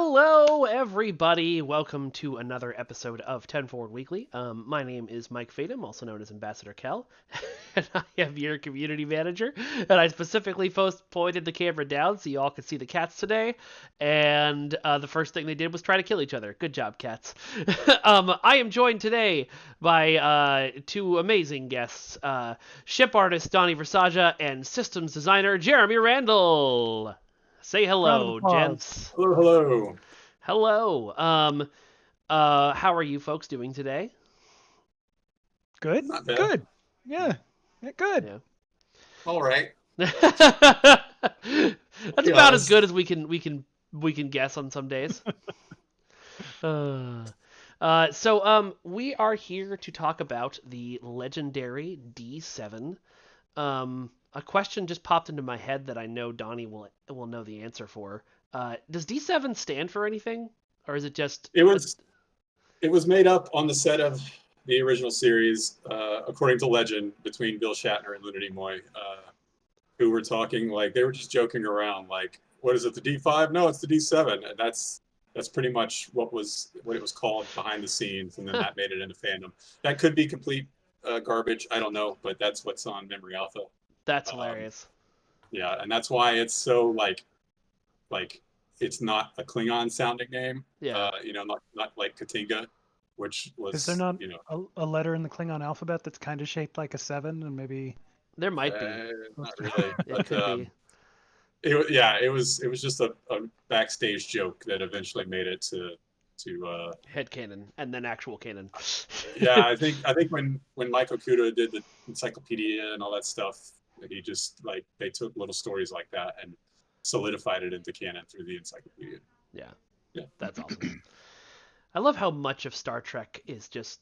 Hello, everybody. Welcome to another episode of 10 Forward Weekly. My name is Mike Fadum, also known as Ambassador Kel, and I am your community manager. And I specifically pointed the camera down so you all could see the cats today. And the first thing they did was try to kill each other. Good job, cats. I am joined today by two amazing guests: ship artist Donnie Versaja and systems designer Jeremy Randall. Say Round of hello, applause. gents. Hello, hello. Hello. How are you folks doing today? Good. Not bad. Good. Yeah, good. Yeah. All right. That's be about as honest. good as we can guess on some days. So we are here to talk about the legendary D7. A question just popped into my head that I know Donnie will know the answer for. Does D7 stand for anything, or is it just? It was made up on the set of the original series, according to legend, between Bill Shatner and Leonard Nimoy, who were talking like they were just joking around, like, "What is it, the D5? No, it's the D7." And that's pretty much what it was called behind the scenes, and then that made it into fandom. That could be complete garbage. I don't know, but that's what's on Memory Alpha. That's Um, hilarious. yeah, and that's why it's so like it's not a Klingon sounding name. Yeah. Not like Katinga, which was Is there not a letter in the Klingon alphabet that's kind of shaped like a 7 and maybe There might be. not really. It But could be. it was just a backstage joke that eventually made it to Head canon and then actual canon. yeah. I think when Mike Okuda did the encyclopedia and all that stuff, he just like they took little stories like that and solidified it into canon through the encyclopedia. Yeah. Yeah. That's awesome. I love how much of Star Trek is just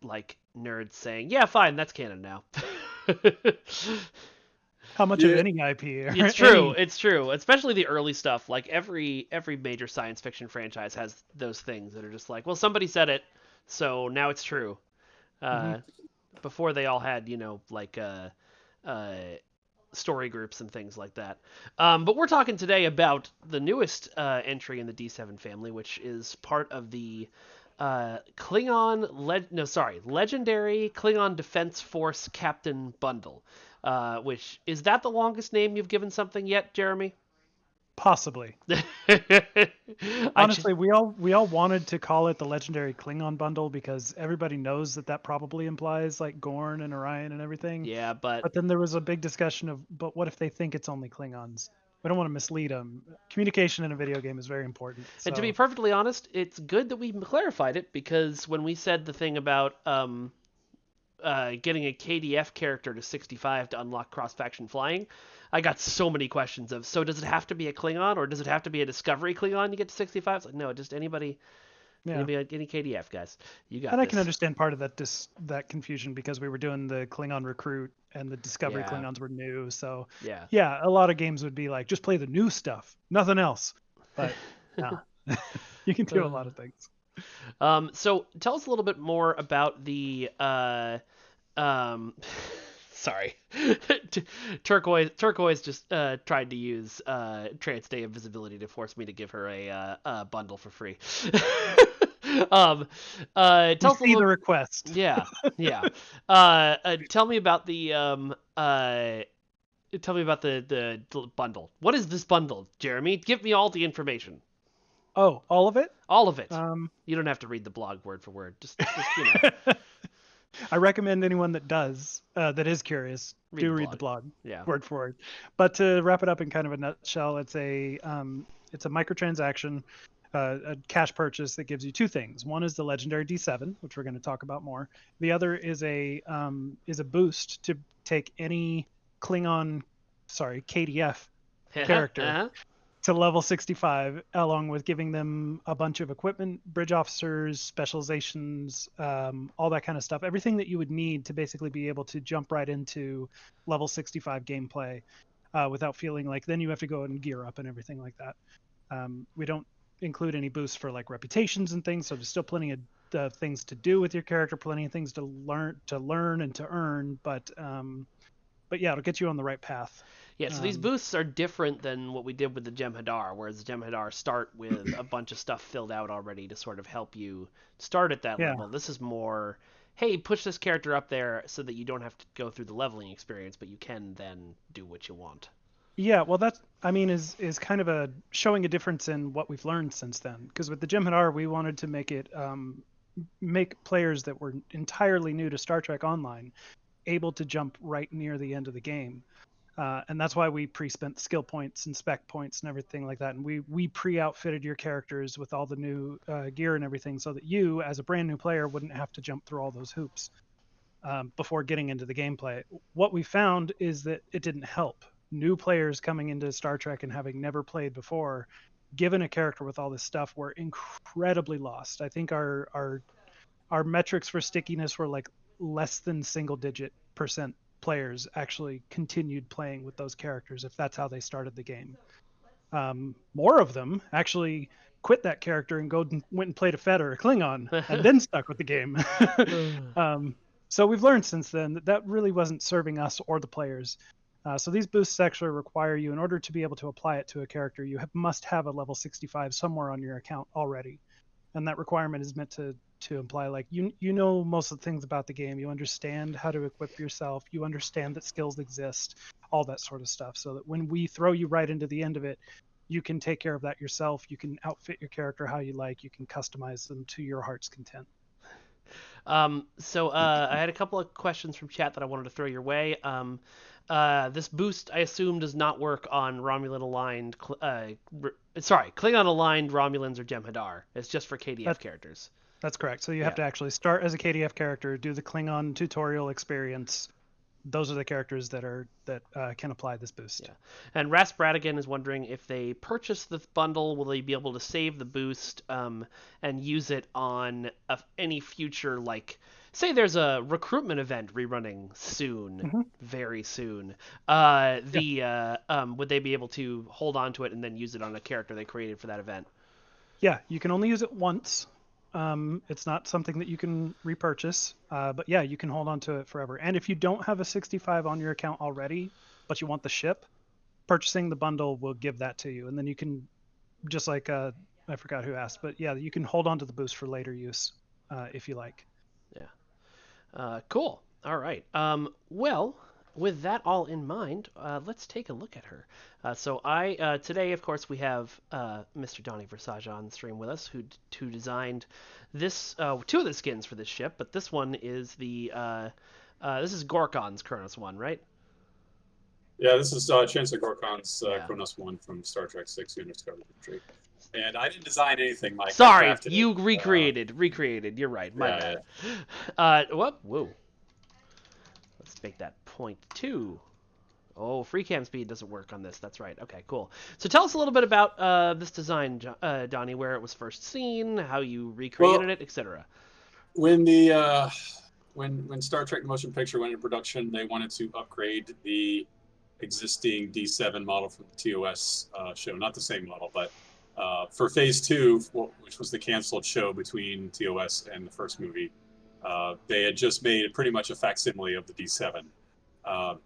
like nerds saying, "Yeah, fine, that's canon now." how much Yeah. of any IP? It's true. It's true. Especially the early stuff. Like every major science fiction franchise has those things that are just like, well, somebody said it, so now it's true. Uh, Before they all had, like story groups and things like that. But we're talking today about the newest entry in the D7 family, which is part of the Legendary Klingon Defense Force Captain Bundle. Which is that the longest name you've given something yet, Jeremy? Possibly. Honestly, we all wanted to call it the Legendary Klingon Bundle because everybody knows that probably implies like Gorn and Orion and everything. Yeah, but then there was a big discussion of, but what if they think it's only Klingons? We don't want to mislead them. Communication in a video game is very important. and to be perfectly honest, it's good that we clarified it because when we said the thing about getting a KDF character to 65 to unlock cross-faction flying, I got so many questions of, so does it have to be a Klingon or does it have to be a Discovery Klingon to get to 65? It's like, no, just anybody, yeah. any KDF, guys. You got And this. I can understand part of that confusion because we were doing the Klingon recruit and the Discovery Yeah. Klingons were new. So Yeah. a lot of games would be like, just play the new stuff, nothing else. But no, you can do a lot of things. So tell us a little bit more about the sorry. Turquoise just tried to use Trance Day Invisibility to force me to give her a bundle for free. Tell us a See the little. request. Yeah. Tell me about the the bundle. What is this bundle, Jeremy? Give me all the information. Oh, all of it? All of it. You don't have to read the blog word for word. Just I recommend anyone that is curious, read the blog. Yeah. Word for word. But to wrap it up in kind of a nutshell, it's a microtransaction, a cash purchase that gives you two things. One is the legendary D7, which we're going to talk about more. The other is a boost to take any KDF character to level 65, along with giving them a bunch of equipment, bridge officers, specializations, all that kind of stuff. Everything that you would need to basically be able to jump right into level 65 gameplay without feeling like then you have to go and gear up and everything like that. We don't include any boosts for like reputations and things, so there's still plenty of things to do with your character, plenty of things to learn and to earn, but yeah, it'll get you on the right path. Yeah, so these boosts are different than what we did with the Jem'Hadar, whereas the Jem'Hadar start with a bunch of stuff filled out already to sort of help you start at that level. This is more, hey, push this character up there so that you don't have to go through the leveling experience, but you can then do what you want. Yeah, well, that's, I mean, is kind of a showing a difference in what we've learned since then. Because with the Jem'Hadar, we wanted to make it make players that were entirely new to Star Trek Online able to jump right near the end of the game. And that's why we pre-spent skill points and spec points and everything like that. And we pre-outfitted your characters with all the new gear and everything so that you, as a brand new player, wouldn't have to jump through all those hoops before getting into the gameplay. What we found is that it didn't help. New players coming into Star Trek and having never played before, given a character with all this stuff, were incredibly lost. I think our metrics for stickiness were like less than single-digit % players actually continued playing with those characters if that's how they started the game. More of them actually quit that character and went and played a Fed or a Klingon and then stuck with the game. So we've learned since then that really wasn't serving us or the players. So these boosts actually require you, in order to be able to apply it to a character, you must have a level 65 somewhere on your account already. And that requirement is meant to imply, like, you know most of the things about the game, you understand how to equip yourself, you understand that skills exist, all that sort of stuff, so that when we throw you right into the end of it, you can take care of that yourself, you can outfit your character how you like, you can customize them to your heart's content. So I had a couple of questions from chat that I wanted to throw your way. This boost, I assume, does not work on Romulan aligned, Klingon aligned Romulans or Jem'Hadar. It's just for KDF characters. That's correct. So you have to actually start as a KDF character, do the Klingon tutorial experience. Those are the characters that can apply this boost. Yeah. And Rasbradigan is wondering, if they purchase this bundle, will they be able to save the boost and use it on any future, like, say there's a recruitment event rerunning soon, very soon. Would they be able to hold on to it and then use it on a character they created for that event? Yeah, you can only use it once. It's not something that you can repurchase, but yeah, you can hold on to it forever. And if you don't have a 65 on your account already, but you want the ship, purchasing the bundle will give that to you. And then you can, just like, I forgot who asked, but yeah, you can hold on to the boost for later use if you like. Yeah. Cool. All right. Well, with that all in mind, let's take a look at her. So today, of course, we have Mr. Donnie Versace on the stream with us, who designed this two of the skins for this ship, but this one is this is Gorkon's Kronos 1, right? Yeah, this is Chancellor Gorkon's Kronos 1 from Star Trek 6 Undiscovered Victory. And I didn't design anything, Mike. Sorry, you recreated. You're right. My bad. Yeah. Whoa. Let's make that 0.2. Oh, free cam speed doesn't work on this. That's right. Okay, cool. So tell us a little bit about this design, Donnie, where it was first seen, how you recreated it, etc. When the when Star Trek the Motion Picture went into production, they wanted to upgrade the existing D7 model from the TOS show. Not the same model, but for Phase 2, which was the canceled show between TOS and the first movie, they had just made pretty much a facsimile of the D7.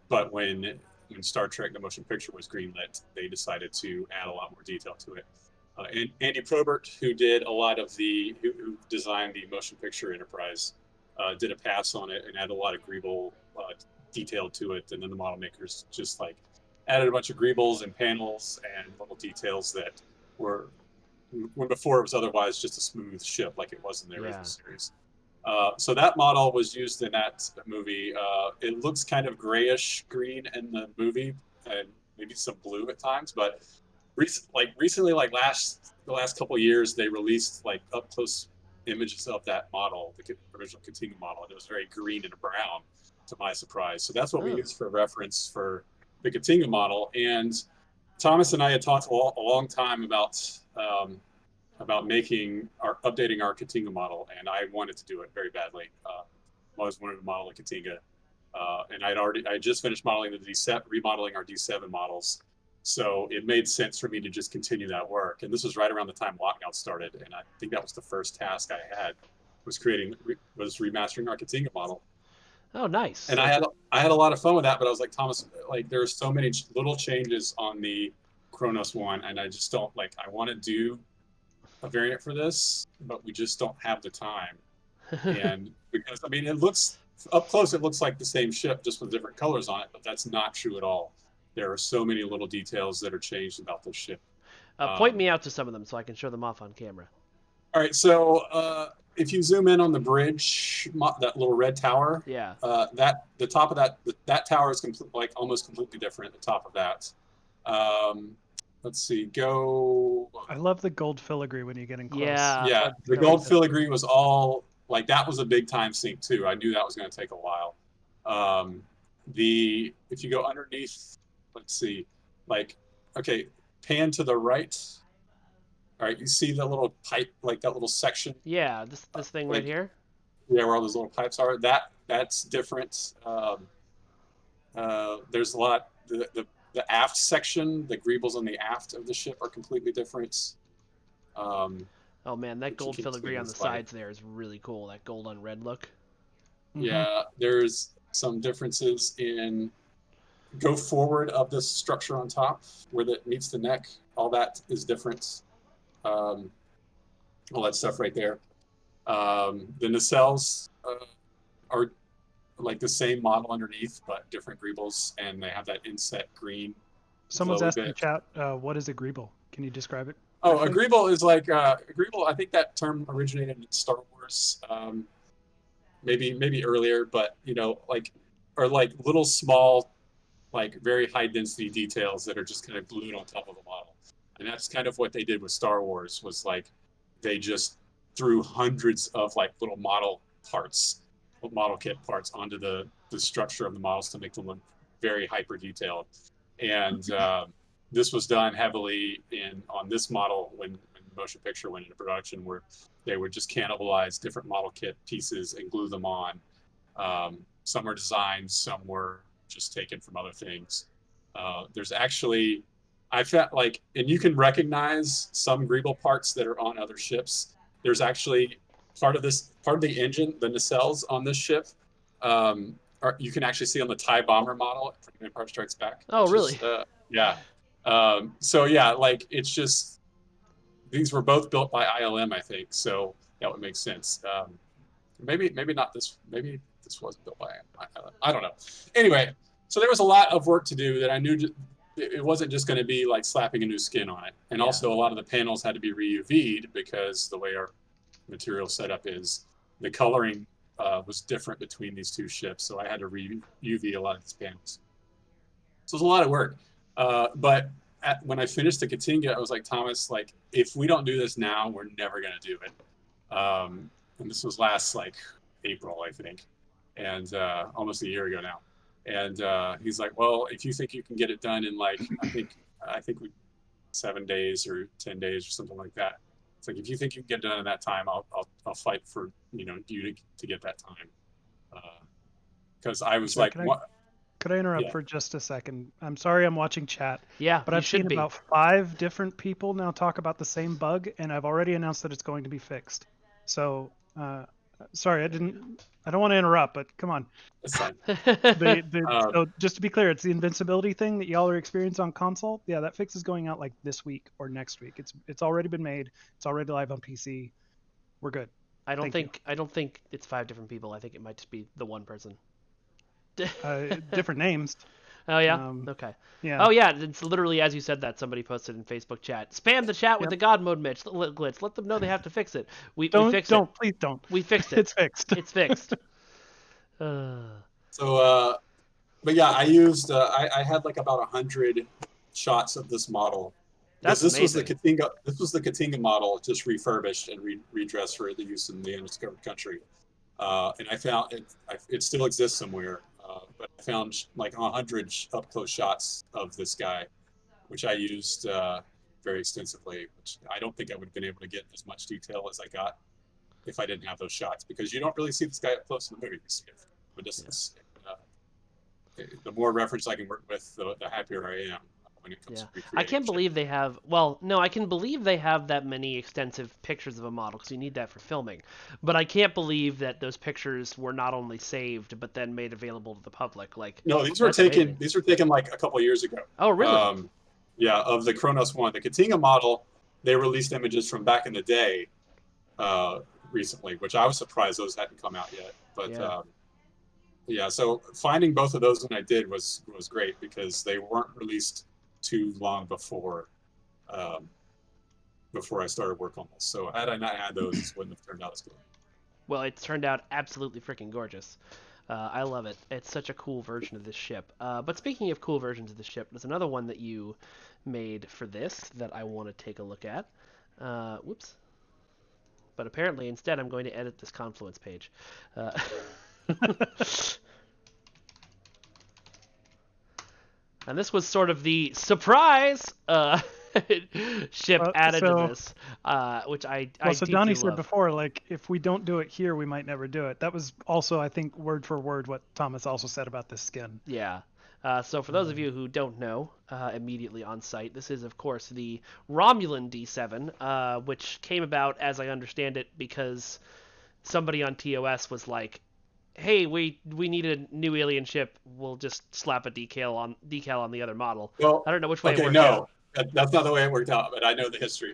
But when Star Trek the Motion Picture was greenlit, they decided to add a lot more detail to it. And Andy Probert, who did a lot of who designed the Motion Picture Enterprise, did a pass on it and added a lot of greeble detail to it. And then the model makers just like added a bunch of greebles and panels and little details that were, when before it was otherwise just a smooth ship like it was in the original series. So that model was used in that movie. It looks kind of grayish green in the movie and maybe some blue at times, but recently, like the last couple of years, they released like up close images of that model, the original Continuum model, and it was very green and brown, to my surprise. So that's what we used for reference for the Continuum model. And Thomas and I had talked a long time about updating our Katinga model, and I wanted to do it very badly. I always wanted to model a Katinga, and I just finished modeling remodeling our D7 models, so it made sense for me to just continue that work. And this was right around the time Lockout started, and I think that was the first task I had, was remastering our Katinga model. Oh, nice. And I had a lot of fun with that, but I was like, Thomas, like there are so many little changes on the Kronos one, and I just don't like. I want to do a variant for this, but we just don't have the time. And because I mean, it looks up close, it looks like the same ship, just with different colors on it, but that's not true at all. There are so many little details that are changed about this ship. Point me out to some of them so I can show them off on camera. All right, so if you zoom in on the bridge, that little red tower, Yeah. that the top of that tower is like almost completely different. The top of that. Let's see. Go. I love the gold filigree when you get in close. Yeah. The gold filigree was all like that was a big time sink too. I knew that was going to take a while. If you go underneath, let's see, like okay, pan to the right. All right, you see the little pipe, like that little section? Yeah, this thing right here? Yeah, where all those little pipes are. That's different. There's a lot. The aft section, the greebles on the aft of the ship are completely different. Oh man, that gold filigree on the sides there is really cool. That gold on red look. Yeah, there's some differences in go forward of this structure on top where that meets the neck. All that is different. All that stuff right there. The nacelles are like the same model underneath, but different greebles, and they have that inset green. Someone's asking in chat, what is a greeble? Can you describe it? Oh, a greeble is like a greeble. I think that term originated in Star Wars, maybe earlier, but you know, like are like little small, like very high density details that are just kind of glued on top of the model, and that's kind of what they did with Star Wars. Was like they just threw hundreds of like little model kit parts onto the structure of the models to make them look very hyper detailed. And this was done heavily on this model when the motion picture went into production, where they would just cannibalize different model kit pieces and glue them on. Some were designed, some were just taken from other things. There's actually, I felt like, and you can recognize some greeble parts that are on other ships. There's actually part of the engine, the nacelles on this ship, you can actually see on the TIE bomber model from Empire Strikes Back. Oh, really? Yeah. So yeah, like it's just these were both built by ILM, I think. So that would make sense. Maybe not this. Maybe this wasn't built by ILM. I don't know. Anyway, so there was a lot of work to do that I knew. It wasn't just going to be like slapping a new skin on it, and also a lot of the panels had to be re-UV'd because the way our material setup is, the coloring was different between these two ships, so I had to re-UV a lot of these panels. So it was a lot of work. But when I finished the Katinga, I was like, Thomas, like if we don't do this now, we're never going to do it. And this was last like April, I think, and almost a year ago now. And he's like, well, if you think you can get it done in like, I think 7 days or 10 days or something like that. It's like, if you think you can get it done in that time, I'll fight for, you to get that time. Because I was like, could I interrupt for just a second? I'm sorry I'm watching chat. Yeah, but I've seen about 5 different people now talk about the same bug, and I've already announced that it's going to be fixed. So, sorry, I don't want to interrupt, but come on. That's fine. So just to be clear, it's the invincibility thing that y'all are experiencing on console. Yeah, that fix is going out like this week or next week. It's already been made. It's already live on PC. We're good. I don't think it's 5 different people. I think it might just be the one person. Different names. Oh yeah. Okay. Yeah. Oh yeah. It's literally as you said that somebody posted in Facebook chat. Spam the chat with the God mode glitch. Let them know they have to fix it. We fixed it. Please don't. We fixed it. It's fixed. It's fixed. So, but yeah, I used. I had like about 100 shots of this model. That's this amazing. This was the Katinga model, just refurbished and redressed for the use in the undiscovered country. And I found it still exists somewhere. But I found like 100 up-close shots of this guy, which I used very extensively, which I don't think I would have been able to get as much detail as I got if I didn't have those shots, because you don't really see this guy up close in the movie. You see it from a distance. The more reference I can work with, the happier I am. when it comes to recreating. I can't believe they have. Well, no, I can believe they have that many extensive pictures of a model because you need that for filming. But I can't believe that those pictures were not only saved but then made available to the public. Like, no, these were taken. These were taken like a couple of years ago. Oh, really? Yeah, of the Kronos 1, the Katinga model. They released images from back in the day recently, which I was surprised those hadn't come out yet. But yeah, so finding both of those when I did was great because they weren't released too long before I started work on this. So had I not had those, it wouldn't have turned out as good. Well, it's turned out absolutely freaking gorgeous. I love it. It's such a cool version of this ship. But speaking of cool versions of the ship, there's another one that you made for this that I want to take a look at. Whoops. But apparently, instead, I'm going to edit this Confluence page. And this was sort of the surprise ship added to this, which I so Donnie said before, like, if we don't do it here, we might never do it. That was also, I think, word for word what Thomas also said about this skin. Yeah. So for those of you who don't know, immediately on site, this is, of course, the Romulan D7, which came about, as I understand it, because somebody on TOS was like, hey, we need a new alien ship. We'll just slap a decal on the other model. Well, I don't know which way it worked no, out. That's not the way it worked out, but I know the history.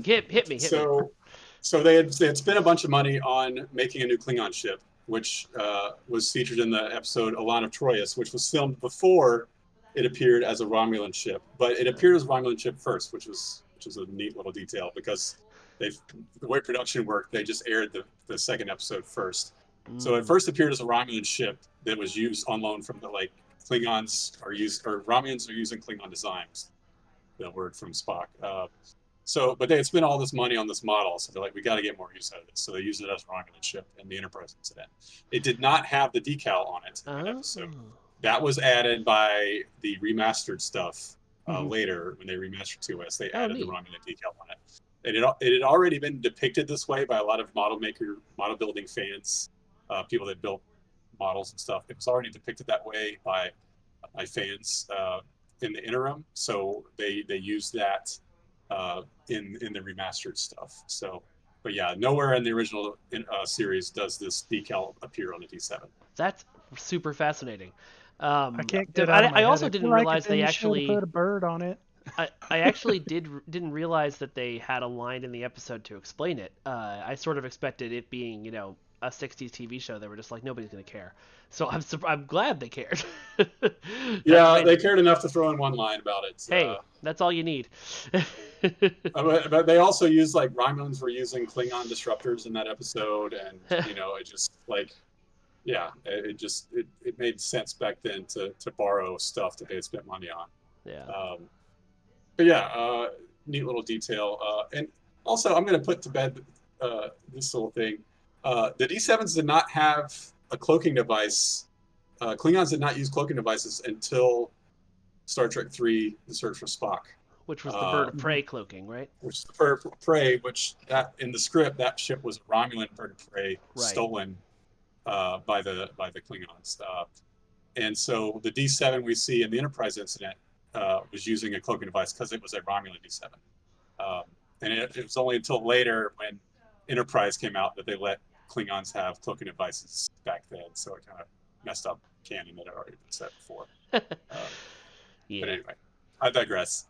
Hit me. So they had spent a bunch of money on making a new Klingon ship, which was featured in the episode Elan of Troyes, which was filmed before it appeared as a Romulan ship. But it appeared as a Romulan ship first, which was a neat little detail because the way production worked, they just aired the second episode first. So it first appeared as a Romulan ship that was used on loan from Romulans are using Klingon designs, the word from Spock. But they had spent all this money on this model, so they're like, we got to get more use out of this. So they used it as a Romulan ship in the Enterprise incident. It did not have the decal on it in that episode. That was added by the remastered stuff later when they remastered TOS. They added the Romulan decal on it. And it had already been depicted this way by a lot of model building fans. People that built models and stuff. It was already depicted that way by fans in the interim, so they used that in the remastered stuff. So, but yeah, nowhere in the original series does this decal appear on the D7. That's super fascinating. I can't get out of my I head. also didn't realize they actually put a bird on it. I actually didn't realize that they had a line in the episode to explain it. I sort of expected it being, a 60s TV show. They were just like, nobody's going to care. So I'm glad they cared. Yeah, they cared enough to throw in one line about it. Hey, that's all you need. But they also used, like, Romulans were using Klingon disruptors in that episode, and it just it made sense back then to borrow stuff that they had spent money on. Yeah. But yeah, neat little detail. And also, I'm going to put to bed this little thing. The D7s did not have a cloaking device. Klingons did not use cloaking devices until Star Trek III: The Search for Spock. Which was the bird of prey cloaking, right? Which is the bird of prey, that in the script, that ship was a Romulan bird of prey stolen by the Klingons. And so the D7 we see in the Enterprise incident was using a cloaking device because it was a Romulan D7. And it was only until later when Enterprise came out that they let Klingons have cloaking devices back then. So it kind of messed up canon that had already been said before. Yeah. But anyway, I digress.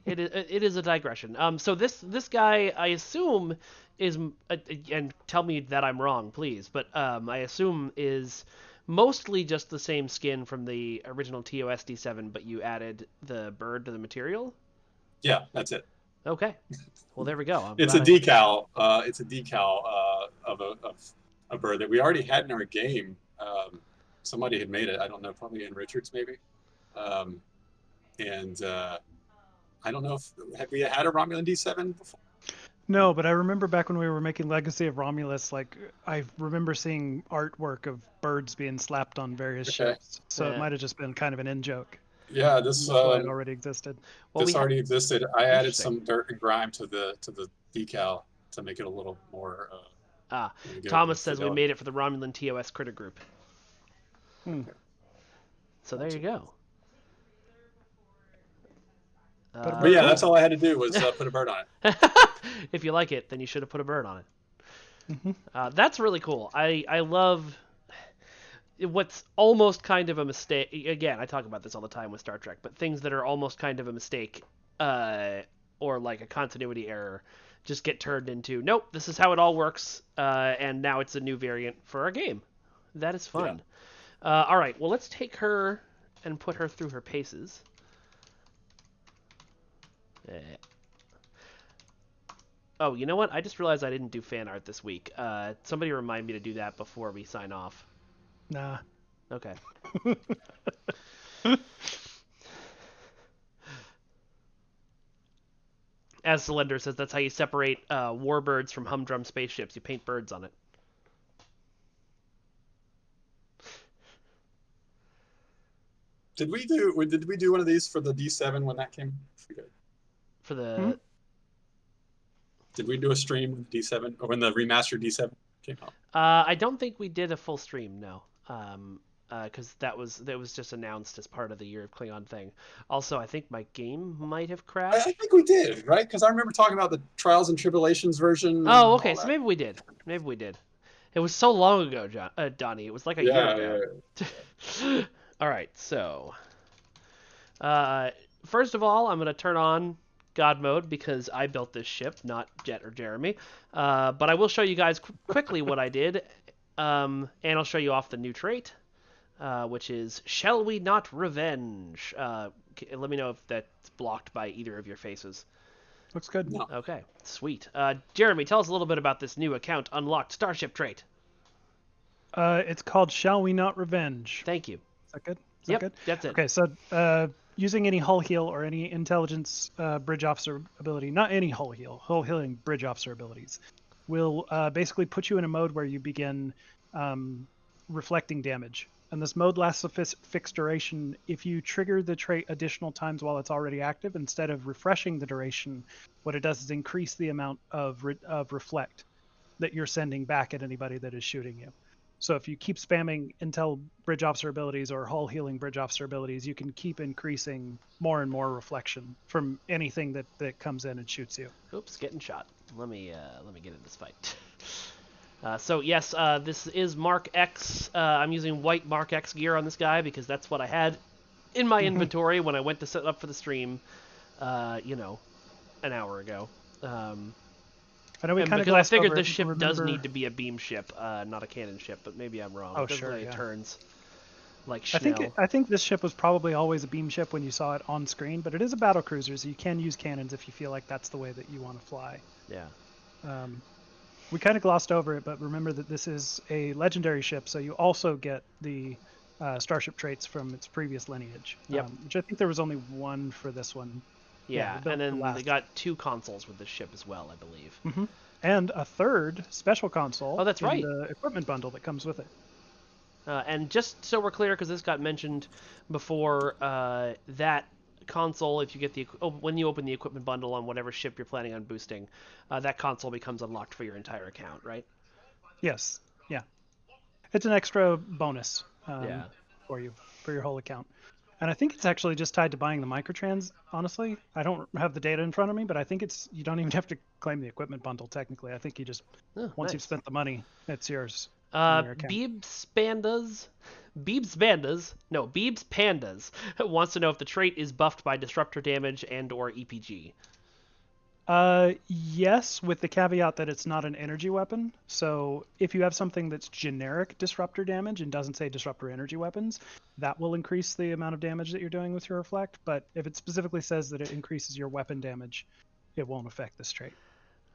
It is a digression. So this guy, I assume, is and tell me that I'm wrong, please. But I assume is mostly just the same skin from the original TOS D7, but you added the bird to the material. Yeah, that's it. Okay. Well, there we go. It's a decal. It's a decal of a bird that we already had in our game. Somebody had made it. I don't know, probably Ian Richards, maybe. And I don't know have we had a Romulan D7 before? No, but I remember back when we were making Legacy of Romulus, like, I remember seeing artwork of birds being slapped on various ships. So it might have just been kind of an in-joke. Yeah, this already existed. Well, this already existed. I added some dirt and grime to the decal to make it a little more. Thomas says we made it for the Romulan TOS critter group. So there you go. But yeah, that's all I had to do was put a bird on it. If you like it, then you should have put a bird on it. Mm-hmm. That's really cool. I love what's almost kind of a mistake. Again, I talk about this all the time with Star Trek, but things that are almost kind of a mistake or like a continuity error just get turned into, nope, this is how it all works, and now it's a new variant for our game. That is fun. Yeah. All right, well, let's take her and put her through her paces. Oh, you know what? I just realized I didn't do fan art this week. Somebody remind me to do that before we sign off. Nah. Okay. As Cylinder says, that's how you separate warbirds from humdrum spaceships. You paint birds on it. Did we do one of these for the D7 when that came? For the. Did we do a stream with D7 or when the remastered D7 came out? I don't think we did a full stream, no. Because that was just announced as part of the Year of Klingon thing. Also, I think my game might have crashed. I think we did, right? Because I remember talking about the Trials and Tribulations version. Oh, okay. So maybe we did. It was so long ago, Donnie. It was like a year ago. Yeah. All right. So, first of all, I'm going to turn on God mode because I built this ship, not Jet or Jeremy. But I will show you guys quickly what I did, and I'll show you off the new trait. Which is, shall we not revenge? Let me know if that's blocked by either of your faces. Looks good. No. Okay, sweet. Jeremy, tell us a little bit about this new account unlocked starship trait. It's called Shall We Not Revenge. Thank you. Is that good? Yep, good? That's it. Okay, so using any hull heal or any intelligence bridge officer ability, not any hull healing bridge officer abilities, will basically put you in a mode where you begin reflecting damage. And this mode lasts a fixed duration. If you trigger the trait additional times while it's already active, instead of refreshing the duration, what it does is increase the amount of reflect that you're sending back at anybody that is shooting you. So if you keep spamming Intel bridge officer abilities or hull healing bridge officer abilities, you can keep increasing more and more reflection from anything that comes in and shoots you. Oops, getting shot. Let me get in this fight. So yes, this is Mark X. I'm using white Mark X gear on this guy because that's what I had in my inventory when I went to set up for the stream, an hour ago. I know we kind of because I figured this ship remember... does need to be a beam ship, not a cannon ship, but maybe I'm wrong. Oh, it sure, really yeah. turns like Schnell. I think this ship was probably always a beam ship when you saw it on screen, but it is a battle cruiser, so you can use cannons if you feel like that's the way that you want to fly. Yeah. We kind of glossed over it, but remember that this is a legendary ship, so you also get the starship traits from its previous lineage. Yep. Which I think there was only one for this one. Yeah, and then they got 2 consoles with this ship as well, I believe. Mm-hmm. And a third special console. Oh, that's right. The equipment bundle that comes with it. And just so we're clear, because this got mentioned before, that console, if you get when you open the equipment bundle on whatever ship you're planning on boosting, that console becomes unlocked for your entire account, right? Yes. Yeah. It's an extra bonus for your whole account. And I think it's actually just tied to buying the microtrans, honestly. I don't have the data in front of me, but I think you don't even have to claim the equipment bundle technically. I think you just once you've spent the money, it's yours. Beebs Pandas wants to know if the trait is buffed by disruptor damage and or EPG. Yes, with the caveat that it's not an energy weapon. So if you have something that's generic disruptor damage and doesn't say disruptor energy weapons, that will increase the amount of damage that you're doing with your reflect. But if it specifically says that it increases your weapon damage, it won't affect this trait.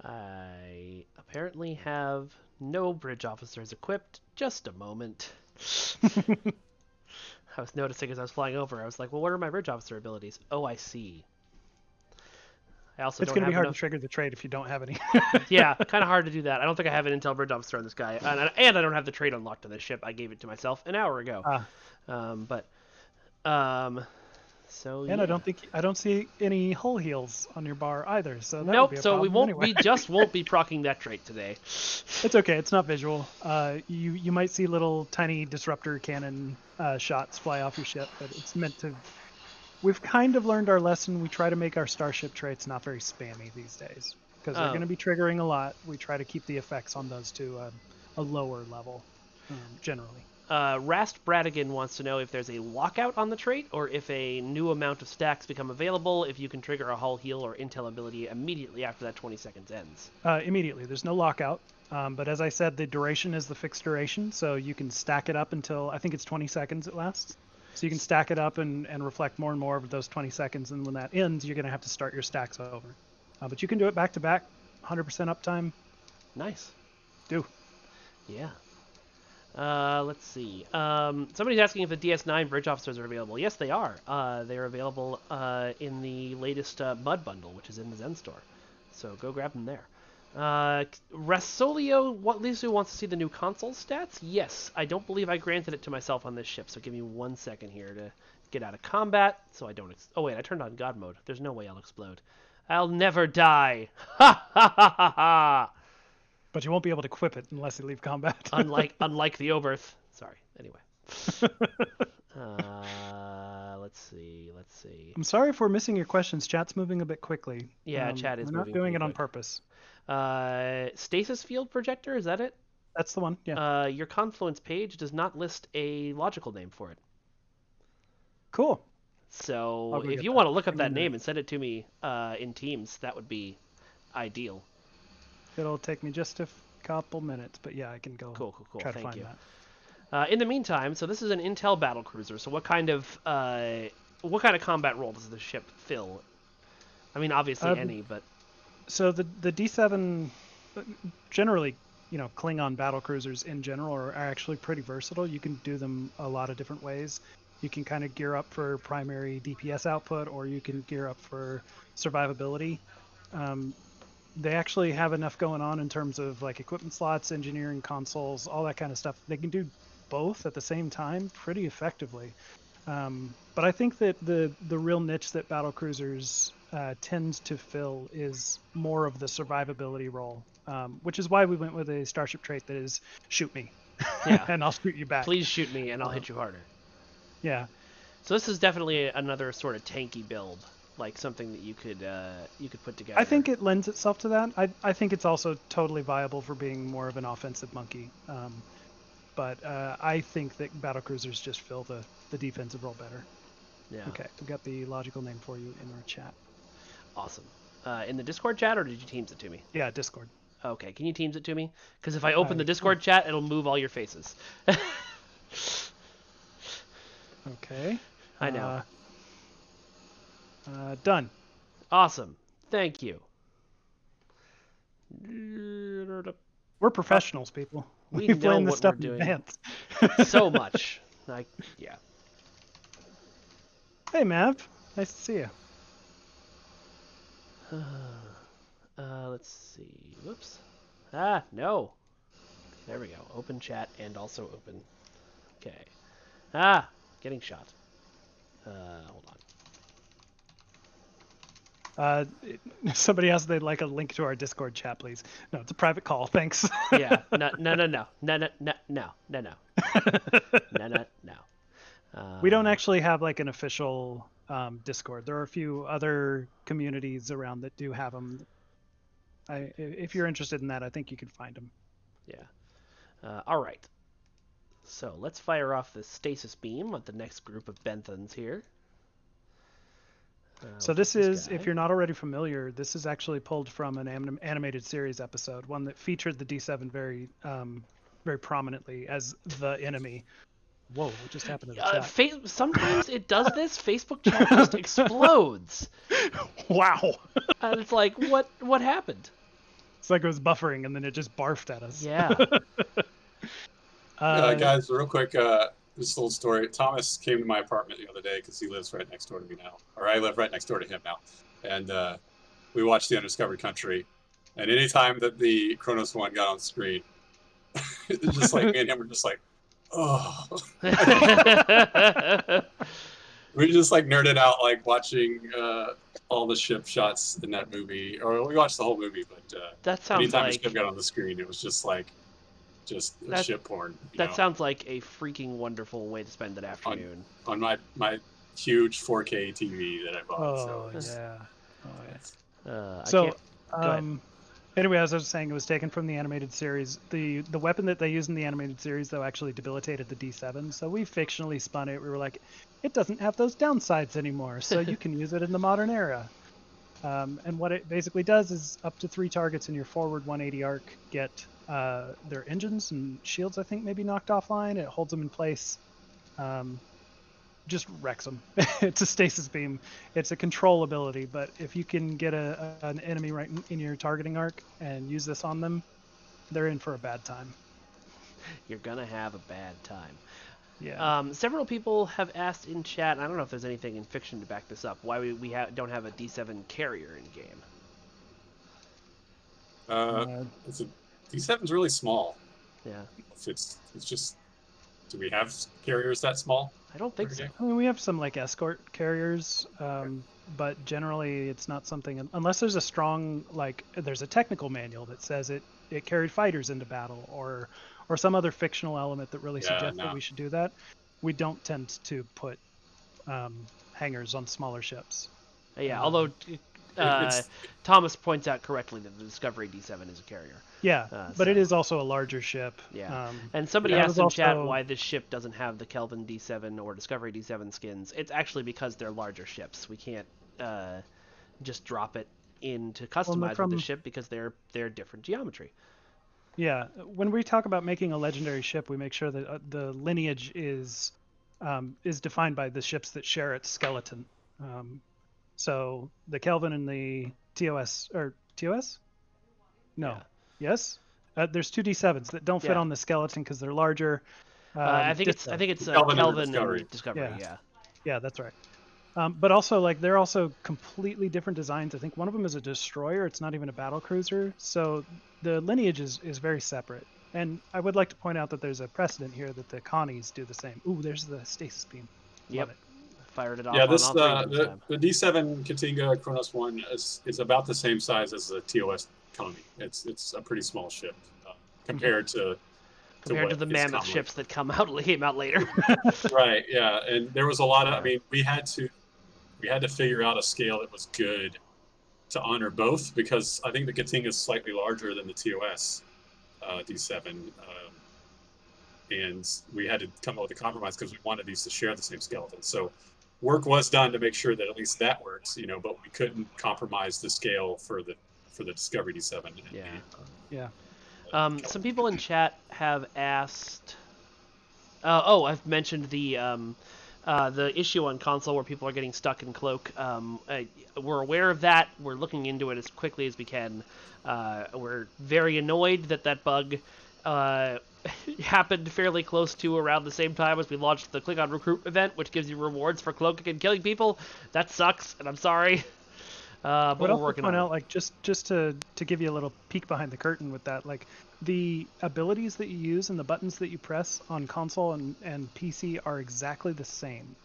I apparently have no bridge officers equipped. Just a moment. I was noticing as I was flying over, I was like, well, what are my bridge officer abilities? Oh, I see. It's going to be hard to trigger the trait if you don't have any. Yeah, kind of hard to do that. I don't think I have an Intel Bridge Officer on this guy. And I don't have the trait unlocked on this ship. I gave it to myself an hour ago. So and yeah. I don't see any hull heals on your bar either. So that nope. Would be a so we won't. anyway. We just won't be proccing that trait today. It's okay. It's not visual. You might see little tiny disruptor cannon shots fly off your ship, but it's meant to We've kind of learned our lesson. We try to make our starship traits not very spammy these days because they're going to be triggering a lot. We try to keep the effects on those to a lower level, generally. Rast Bradigan wants to know if there's a lockout on the trait, or if a new amount of stacks become available if you can trigger a hull heal or intel ability immediately after that 20 seconds ends. Immediately. There's no lockout. But as I said, the duration is the fixed duration, so you can stack it up until, I think it's 20 seconds it lasts. So you can stack it up and reflect more and more of those 20 seconds, and when that ends, you're going to have to start your stacks over. But you can do it back to back, 100% uptime. Nice. Do. Yeah. Let's see. Somebody's asking if the DS9 bridge officers are available. Yes, they are. They're available in the latest Mud Bundle, which is in the Zen store. So go grab them there. Rasolio Lisu wants to see the new console stats. Yes, I don't believe I granted it to myself on this ship, so give me 1 second here to get out of combat so I don't... oh wait, I turned on God mode. There's no way I'll explode. I'll never die. Ha ha ha ha ha! But you won't be able to equip it unless you leave combat. unlike the Oberth. Sorry. Anyway. Let's see. I'm sorry if we're missing your questions. Chat's moving a bit quickly. Yeah, chat is moving. We're not doing it on purpose. Stasis field projector, is that it? That's the one, yeah. Your Confluence page does not list a logical name for it. Cool. So if you want to look up that name and send it to me in Teams, that would be ideal. It'll take me just a couple minutes, but yeah, I can go cool. try to Thank find you. that. In the meantime, so this is an Intel battle cruiser. So what kind of combat role does the ship fill? I mean, obviously any, but so the D7 generally, Klingon battle cruisers in general are actually pretty versatile. You can do them a lot of different ways. You can kind of gear up for primary DPS output, or you can gear up for survivability. They actually have enough going on in terms of like equipment slots, engineering consoles, all that kind of stuff. They can do both at the same time pretty effectively. But I think that the real niche that battle cruisers tends to fill is more of the survivability role, which is why we went with a starship trait that is shoot me, yeah, and I'll shoot you back. Please shoot me, and I'll hit you harder. Yeah. So this is definitely another sort of tanky build, like something that you could put together. I think it lends itself to that. I think it's also totally viable for being more of an offensive monkey. But I think that battle cruisers just fill the defensive role better. Yeah. Okay, we've got the logical name for you in our chat. Awesome. In the Discord chat, or did you Teams it to me? Yeah, Discord. Okay, can you Teams it to me? Because if I open the Discord chat, it'll move all your faces. Okay. I know. Done. Awesome. Thank you. We're professionals, people. We We've know planned this what stuff we're in doing. advance. So much. Yeah. Hey, Mav. Nice to see you. Let's see. Whoops. No. There we go. Open chat and also open. Okay. Getting shot. Hold on. Somebody asked they'd like a link to our Discord chat, please. No, it's a private call. Thanks. Yeah. No. We don't actually have like an official Discord. There are a few other communities around that do have them. If you're interested in that, I think you can find them. Yeah. All right. So let's fire off the Stasis Beam with the next group of Benthans here. So this is, if you're not already familiar, this is actually pulled from an animated series episode, one that featured the D7 very prominently as the enemy. Whoa, what just happened to the chat? Sometimes it does this. Facebook chat just explodes. Wow. And it's like, what happened? It's like it was buffering and then it just barfed at us. Yeah. Guys, real quick, this little story. Thomas came to my apartment the other day because he lives right next door to me now. Or I live right next door to him now. And we watched The Undiscovered Country. And anytime that the Kronos one got on screen, it's just like me and him were just like, oh. We just like nerded out like watching all the ship shots in that movie. Or we watched the whole movie, but that sounds anytime like... the ship got on the screen, it was just like, ship porn. That sounds like a freaking wonderful way to spend an afternoon. On my huge 4K TV that I bought. Oh so yeah. Oh yeah. I So can't. Go ahead. anyway, as I was saying, it was taken from the animated series. The weapon that they used in the animated series, though, actually debilitated the D7. So we fictionally spun it. We were like, it doesn't have those downsides anymore, so you can use it in the modern era. And what it basically does is up to 3 targets in your forward 180 arc get their engines and shields, I think, maybe knocked offline. It holds them in place. Just wrecks them. It's a stasis beam. It's a control ability, but if you can get an enemy right in your targeting arc and use this on them, they're in for a bad time. You're gonna have a bad time. Yeah. Several people have asked in chat. I don't know if there's anything in fiction to back this up. Why don't have a D7 carrier in game? It's a D7's really small. Yeah. It's just. Do we have carriers that small? I don't think so. I mean, we have some like escort carriers, but generally it's not something unless there's a strong there's a technical manual that says it carried fighters into battle or some other fictional element that really suggests that we should do that. We don't tend to put hangars on smaller ships. Yeah, although Thomas points out correctly that the Discovery D7 is a carrier. Yeah, but it is also a larger ship. Yeah, and somebody asked in chat why this ship doesn't have the Kelvin D7 or Discovery D7 skins. It's actually because they're larger ships. We can't just drop it in to customize with the ship because they're different geometry. Yeah, when we talk about making a legendary ship, we make sure that the lineage is defined by the ships that share its skeleton. So the Kelvin and the TOS or TOS? No. Yeah. Yes. There's 2 D7s that don't fit on the skeleton because they're larger. I think it's Kelvin and Discovery. Yeah, that's right. But also they're also completely different designs. I think one of them is a destroyer. It's not even a battle cruiser. So the lineage is very separate. And I would like to point out that there's a precedent here that the Connies do the same. Ooh, there's the Stasis Beam. Yep. Fired it off. Yeah, the D7 Katinga Kronos 1 is about the same size as the TOS Connie. It's a pretty small ship compared to the mammoth ships that came out later. Right. Yeah, and there was a lot of. I mean, we had to figure out a scale that was good to honor both because I think the Katinga is slightly larger than the TOS D7. And we had to come up with a compromise because we wanted these to share the same skeleton. So work was done to make sure that at least that works, but we couldn't compromise the scale for the Discovery D7. Yeah. Some people in chat have asked. I've mentioned the issue on console where people are getting stuck in cloak. We're aware of that. We're looking into it as quickly as we can. We're very annoyed that bug happened fairly close to around the same time as we launched the Click on Recruit event, which gives you rewards for cloaking and killing people. That sucks, and I'm sorry. But we're working on it. Just to give you a little peek behind the curtain with that, the abilities that you use and the buttons that you press on console and PC are exactly the same.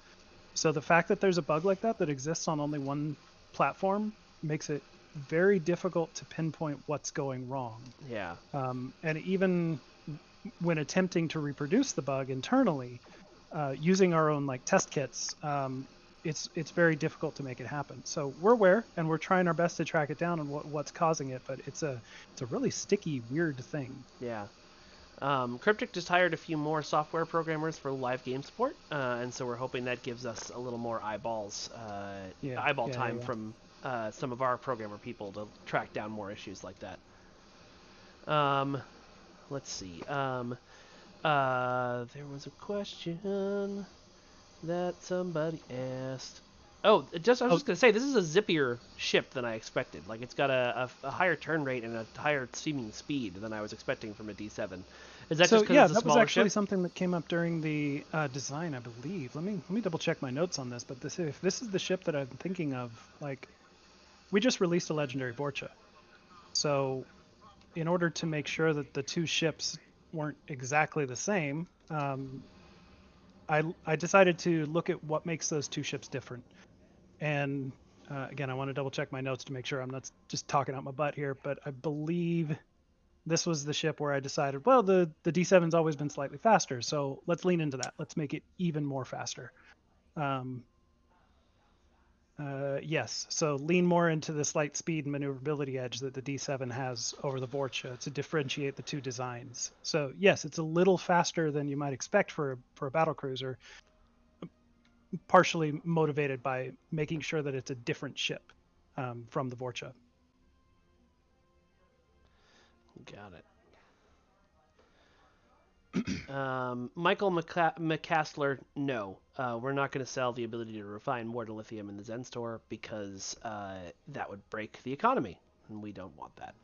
So the fact that there's a bug like that exists on only one platform makes it very difficult to pinpoint what's going wrong. Yeah. And even when attempting to reproduce the bug internally, using our own test kits, it's very difficult to make it happen. So we're aware, and we're trying our best to track it down and what's causing it. But it's a really sticky, weird thing. Yeah. Cryptic just hired a few more software programmers for live game support, and so we're hoping that gives us a little more eyeball time from some of our programmer people to track down more issues like that. Let's see. There was a question that somebody asked. I was just gonna say this is a zippier ship than I expected. It's got a higher turn rate and a higher seeming speed than I was expecting from a D7. Is that just because it's a smaller ship? That was actually something that came up during the design, I believe. Let me double check my notes on this. But if this is the ship that I'm thinking of, we just released a legendary Borcha. So in order to make sure that the 2 ships weren't exactly the same, I decided to look at what makes those 2 ships different. And again, I want to double check my notes to make sure I'm not just talking out my butt here, but I believe this was the ship where I decided, well, the D7's always been slightly faster, so let's lean into that. Let's make it even more faster. Yes. So lean more into the slight speed and maneuverability edge that the D7 has over the Vorcha to differentiate the two designs. So yes, it's a little faster than you might expect for a battle cruiser, partially motivated by making sure that it's a different ship from the Vorcha. Got it. Michael McCastler, no. We're not going to sell the ability to refine more to lithium in the Zen store because that would break the economy, and we don't want that.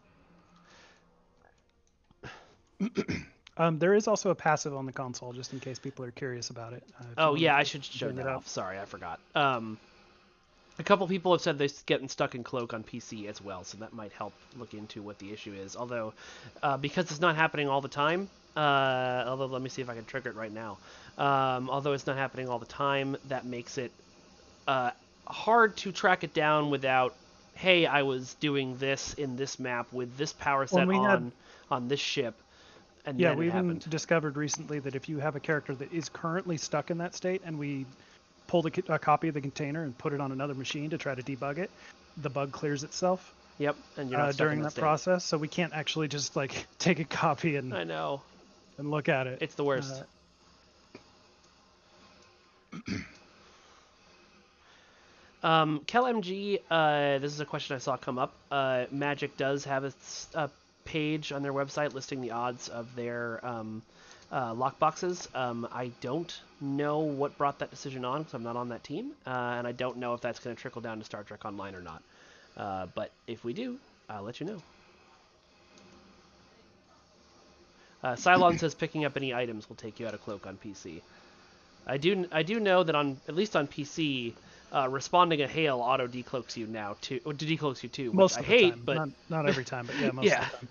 There is also a passive on the console, just in case people are curious about it. Oh, yeah, I should show that off. Sorry, I forgot. A couple people have said they're getting stuck in Cloak on PC as well, so that might help look into what the issue is. Although, because it's not happening all the time, although let me see if I can trigger it right now. Although it's not happening all the time, that makes it hard to track it down without, hey, I was doing this in this map with this power set on this ship. And yeah, we even discovered recently that if you have a character that is currently stuck in that state and we pull a copy of the container and put it on another machine to try to debug it, the bug clears itself. Yep, and you're not stuck during that process, so we can't actually just like take a copy and I know and look at it. It's the worst. KelMG, this is a question I saw come up. Magic does have a page on their website listing the odds of their lockboxes. I don't know what brought that decision on because I'm not on that team, and I don't know if that's going to trickle down to Star Trek Online or not. But if we do, I'll let you know. Cylon says picking up any items will take you out of Cloak on PC. I do know that at least on PC, responding a hail auto decloaks you now too. Or decloaks you too, which I hate, time. but not every time, but yeah, most of the time.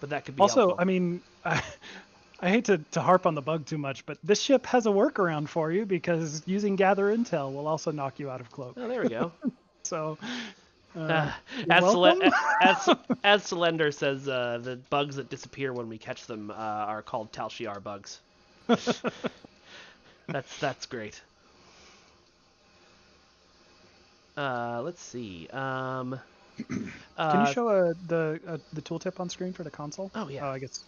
But that could be also helpful. I mean, I hate to harp on the bug too much, but this ship has a workaround for you because using gather intel will also knock you out of Cloak. Oh, there we go. So as Solender says, the bugs that disappear when we catch them are called Tal Shiar bugs. That's great. Let's see. Can you show the tooltip on screen for the console? Oh yeah. Oh, I guess.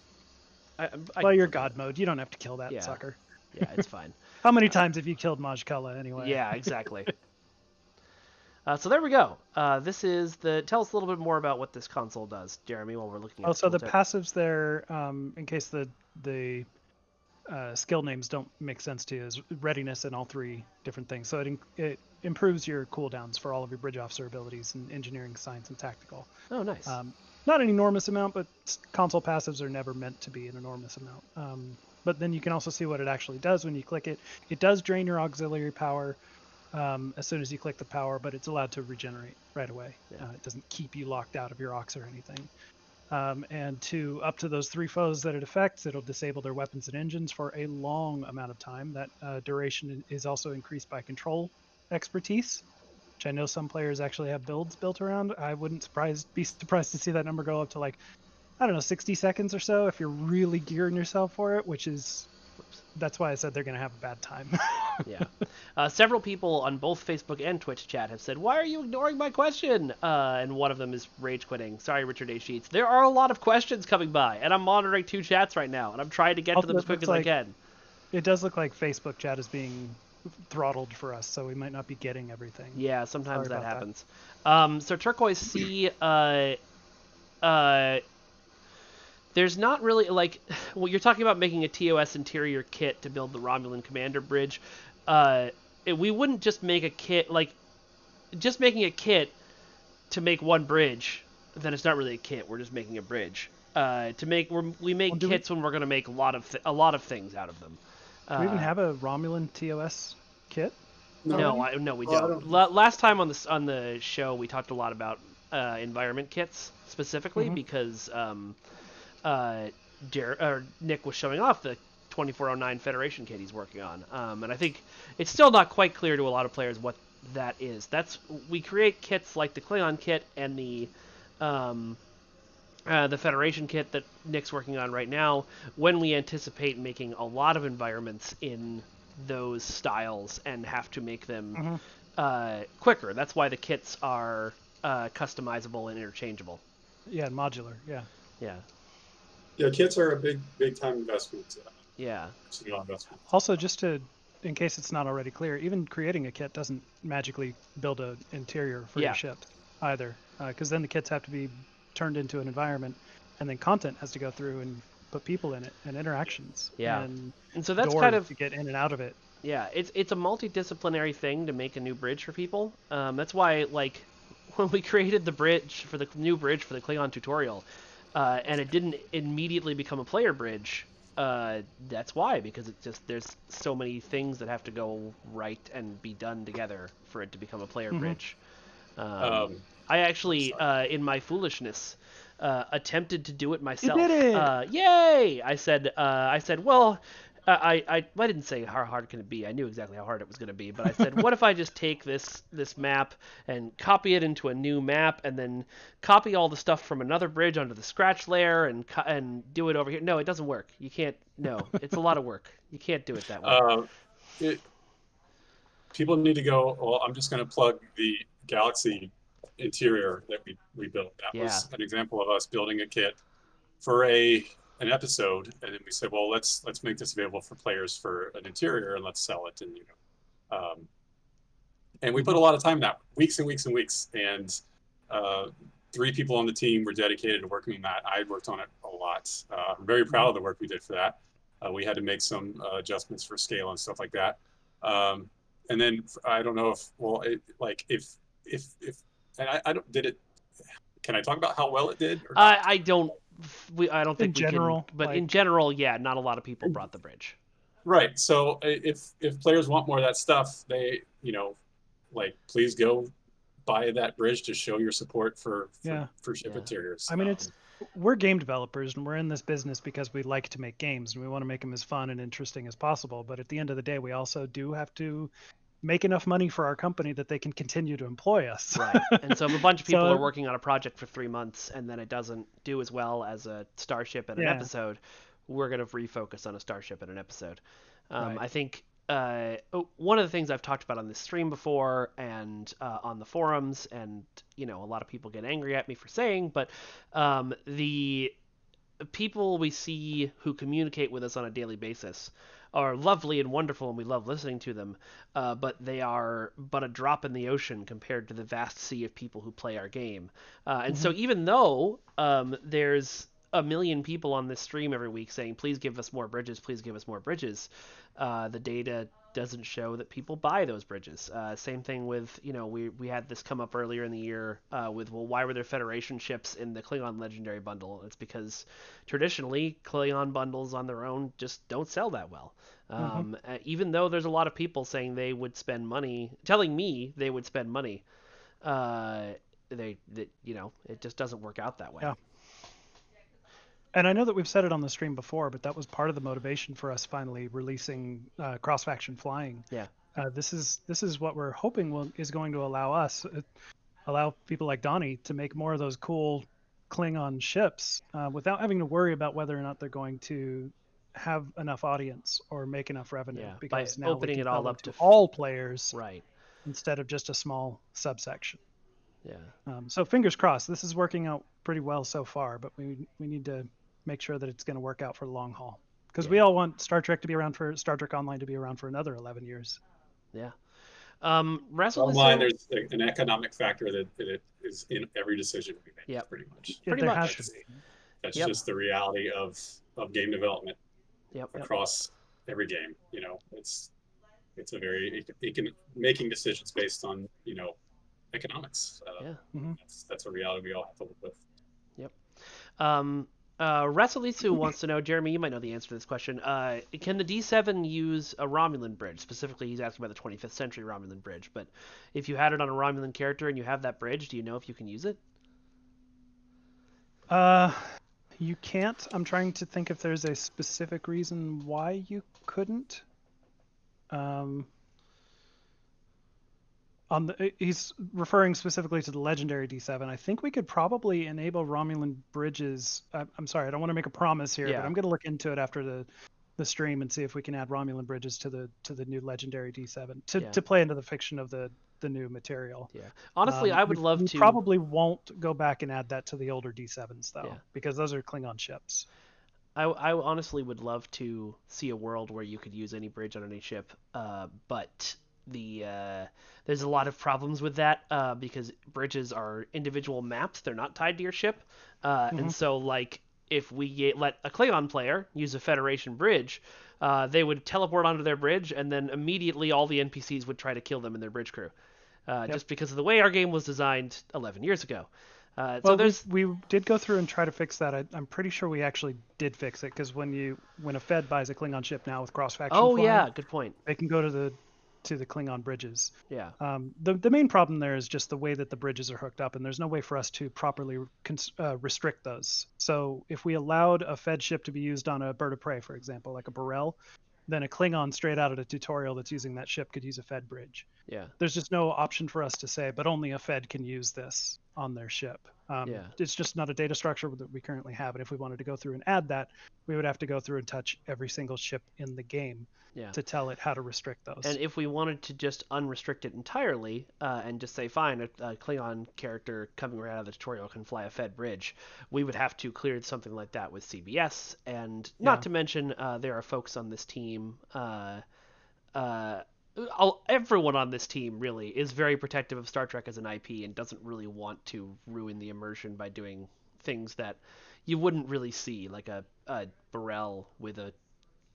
Well, you're God mode. You don't have to kill that sucker. Yeah, it's fine. How many times have you killed Majkala anyway? Yeah, exactly. So there we go. This is tell us a little bit more about what this console does, Jeremy, while we're looking at so the passives there, in case the skill names don't make sense to you, is readiness and all three different things. So it improves your cooldowns for all of your bridge officer abilities in engineering, science, and tactical. Oh, nice. Not an enormous amount, but console passives are never meant to be an enormous amount. But then you can also see what it actually does when you click it. It does drain your auxiliary power as soon as you click the power, but it's allowed to regenerate right away. Yeah. It doesn't keep you locked out of your aux or anything. And up to those three foes that it affects, it'll disable their weapons and engines for a long amount of time. That duration is also increased by control expertise, which I know some players actually have builds built around. I wouldn't be surprised to see that number go up to 60 seconds or so if you're really gearing yourself for it, which is... That's why I said they're going to have a bad time. Yeah. Several people on both Facebook and Twitch chat have said, why are you ignoring my question? And one of them is rage quitting. Sorry, Richard A. Sheets. There are a lot of questions coming by, and I'm monitoring 2 chats right now, and I'm trying to get to them as quick as I can. It does look like Facebook chat is being throttled for us, so we might not be getting everything. Yeah, sometimes that happens. So Turquoise C... there's not really, you're talking about making a TOS interior kit to build the Romulan Commander Bridge. We wouldn't just make a kit, just making a kit to make one bridge, then it's not really a kit, we're just making a bridge. We make kits when we're going to make a lot of things out of them. Do we even have a Romulan TOS kit? No, we don't. Last time on the show, we talked a lot about environment kits, specifically, because... Nick was showing off the 2409 Federation kit he's working on, and I think it's still not quite clear to a lot of players what that is. We create kits like the Klingon kit and the Federation kit that Nick's working on right now when we anticipate making a lot of environments in those styles and have to make them quicker. That's why the kits are customizable and interchangeable. Yeah, modular. Yeah. Yeah. Yeah, kits are a big time investment. Yeah. Investment. Also, in case it's not already clear, even creating a kit doesn't magically build an interior for your ships either, because then the kits have to be turned into an environment, and then content has to go through and put people in it and interactions. Yeah. And so that's doors kind of to get in and out of it. Yeah, it's a multidisciplinary thing to make a new bridge for people. That's why, like, when we created the bridge for the new bridge for the Klingon tutorial, and it didn't immediately become a player bridge. That's why, because there's so many things that have to go right and be done together for it to become a player bridge. I actually, in my foolishness, attempted to do it myself. You did it! Yay! I said, well, I didn't say how hard can it be. I knew exactly how hard it was going to be, but I said, what if I just take this map and copy it into a new map, and then copy all the stuff from another bridge onto the scratch layer and do it over here? No, it doesn't work. You can't. No, it's a lot of work. You can't do it that way. People need to go. Well, I'm just going to plug the Galaxy interior that we built. That was an example of us building a kit for an episode, and then we said, well, let's make this available for players for an interior, and let's sell it. And and we put a lot of time in that, weeks and weeks and weeks, and 3 people on the team were dedicated to working on that. I worked on it a lot. I'm very proud of the work we did for that. We had to make some adjustments for scale and stuff like that. And then I don't know if and I don't did it. Can I talk about how well it did? Or not? I don't think in general, but in general, yeah, not a lot of people brought the bridge. Right. So if players want more of that stuff, they please go buy that bridge to show your support for ship interiors. I mean, we're game developers, and we're in this business because we like to make games, and we want to make them as fun and interesting as possible. But at the end of the day, we also do have to make enough money for our company that they can continue to employ us. Right. And so if a bunch of people are working on a project for 3 months and then it doesn't do as well as a starship and an episode, we're going to refocus on a starship and an episode. I think one of the things I've talked about on this stream before and on the forums, and a lot of people get angry at me for saying, but the people we see who communicate with us on a daily basis are lovely and wonderful, and we love listening to them, but they are but a drop in the ocean compared to the vast sea of people who play our game. And so even though there's a million people on this stream every week saying, please give us more bridges, please give us more bridges, the data doesn't show that people buy those bridges. Same thing with, we had this come up earlier in the year with, well, why were there Federation ships in the Klingon Legendary Bundle? It's because traditionally Klingon bundles on their own just don't sell that well. Even though there's a lot of people saying they would spend money, telling me they would spend money, it just doesn't work out that way. Yeah. And I know that we've said it on the stream before, but that was part of the motivation for us finally releasing cross-faction flying. Yeah. This is what we're hoping is going to allow people like Donnie to make more of those cool Klingon ships without having to worry about whether or not they're going to have enough audience or make enough revenue. Yeah, because by now opening it all up to all players, right, instead of just a small subsection. Yeah. So fingers crossed. This is working out pretty well so far, but we need to make sure that it's going to work out for the long haul, because we all want Star Trek Online to be around for another 11 years. Yeah. Online, there's an economic factor that it is in every decision we make. Yeah, pretty much. Pretty much. That's just the reality of game development. Yep. Across every game, it's a very making decisions based on economics. That's a reality we all have to live with. Yep. Rasalisu wants to know, Jeremy, you might know the answer to this question. Can the D7 use a Romulan bridge? Specifically, he's asking about the 25th century Romulan bridge. But if you had it on a Romulan character and you have that bridge, do you know if you can use it? You can't. I'm trying to think if there's a specific reason why you couldn't. He's referring specifically to the legendary D7. I think we could probably enable Romulan bridges. I'm sorry, I don't want to make a promise here, but I'm going to look into it after the stream and see if we can add Romulan bridges to the new legendary D7 to Yeah. to play into the fiction of the new material. Yeah. Honestly, I would love we to. probably won't go back and add that to the older D7s though, Yeah. because those are Klingon ships. I honestly would love to see a world where you could use any bridge on any ship, but there's a lot of problems with that because bridges are individual maps; they're not tied to your ship, and so like if we let a Klingon player use a Federation bridge, they would teleport onto their bridge, and then immediately all the NPCs would try to kill them and their bridge crew, just because of the way our game was designed 11 years ago. So there's we did go through and try to fix that. I'm pretty sure we actually did fix it because when a Fed buys a Klingon ship now with cross faction flying, yeah, good point. they can go to the Klingon bridges. Yeah. The main problem there is just the way that the bridges are hooked up, and there's no way for us to properly restrict those. So if we allowed a Fed ship to be used on a bird of prey, for example, like a Burrell, then a Klingon straight out of the tutorial that's using that ship could use a Fed bridge. Yeah. There's just no option for us to say, but only a Fed can use this on their ship. It's just not a data structure that we currently have. And if we wanted to go through and add that, we would have to go through and touch every single ship in the game to tell it how to restrict those. And if we wanted to just unrestrict it entirely and just say, fine, a Klingon character coming right out of the tutorial can fly a Fed bridge, we would have to clear something like that with CBS. And not to mention, there are folks on this team. Everyone on this team really is very protective of Star Trek as an IP and doesn't really want to ruin the immersion by doing things that you wouldn't really see, like a Burrell with a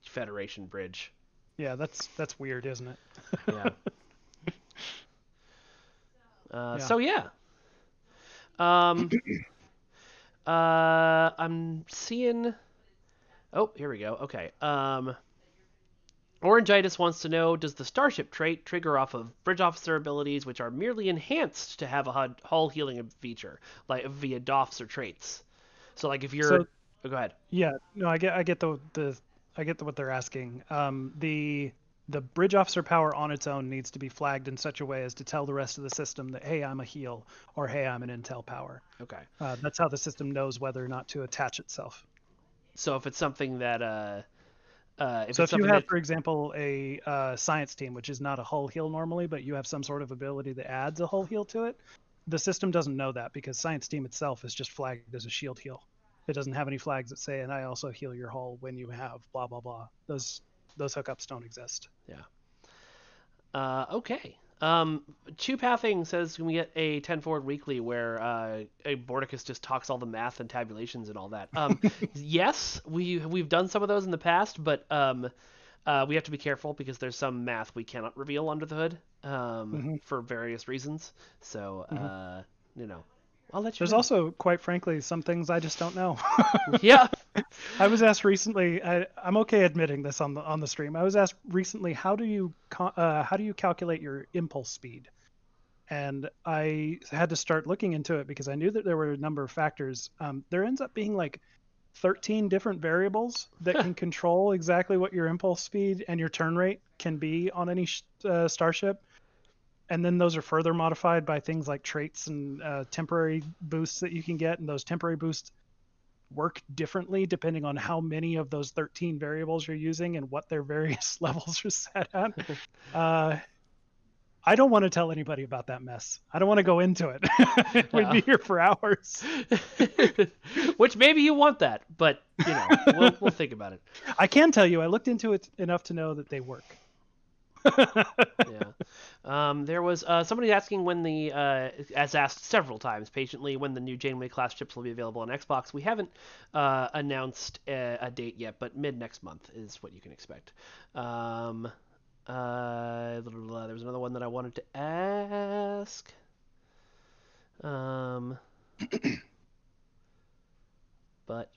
Federation bridge. Yeah, that's weird, isn't it? Yeah. So yeah. I'm seeing. Oh, here we go. Okay. Orangitis wants to know, does the Starship trait trigger off of bridge officer abilities, which are merely enhanced to have a hull healing feature, like via DOFs or traits? So, like if you're, go ahead. Yeah, no, I get what they're asking. The bridge officer power on its own needs to be flagged in such a way as to tell the rest of the system that, hey, I'm a heal, or hey, I'm an intel power. Okay. That's how the system knows whether or not to attach itself. So if it's something that if you have, for example, a science team, which is not a hull heal normally, but you have some sort of ability that adds a hull heal to it, the system doesn't know that because science team itself is just flagged as a shield heal. It doesn't have any flags that say, and I also heal your hull when you have blah, blah, blah. Those hookups don't exist. Yeah. Okay. Pathing says, can we get a 10 forward weekly where a Bordicus just talks all the math and tabulations and all that? Yes, we've done some of those in the past, but we have to be careful because there's some math we cannot reveal under the hood for various reasons. So, I'll let you There's know. also, quite frankly, some things I just don't know. Yeah. I was asked recently. I'm okay admitting this on the stream. I was asked recently, how do you calculate your impulse speed? And I had to start looking into it because I knew that there were a number of factors. There ends up being like 13 different variables that can control exactly what your impulse speed and your turn rate can be on any starship. And then those are further modified by things like traits and temporary boosts that you can get. And those temporary boosts work differently depending on how many of those 13 variables you're using and what their various levels are set at. I don't want to tell anybody about that mess. I don't want to go into it. We'd be here for hours. Which maybe you want that, but we'll think about it. I can tell you, I looked into it enough to know that they work. Yeah. There was somebody asking when as asked several times patiently, when the new Janeway class ships will be available on Xbox. We haven't announced a date yet, but mid next month is what you can expect. There was another one that I wanted to ask. But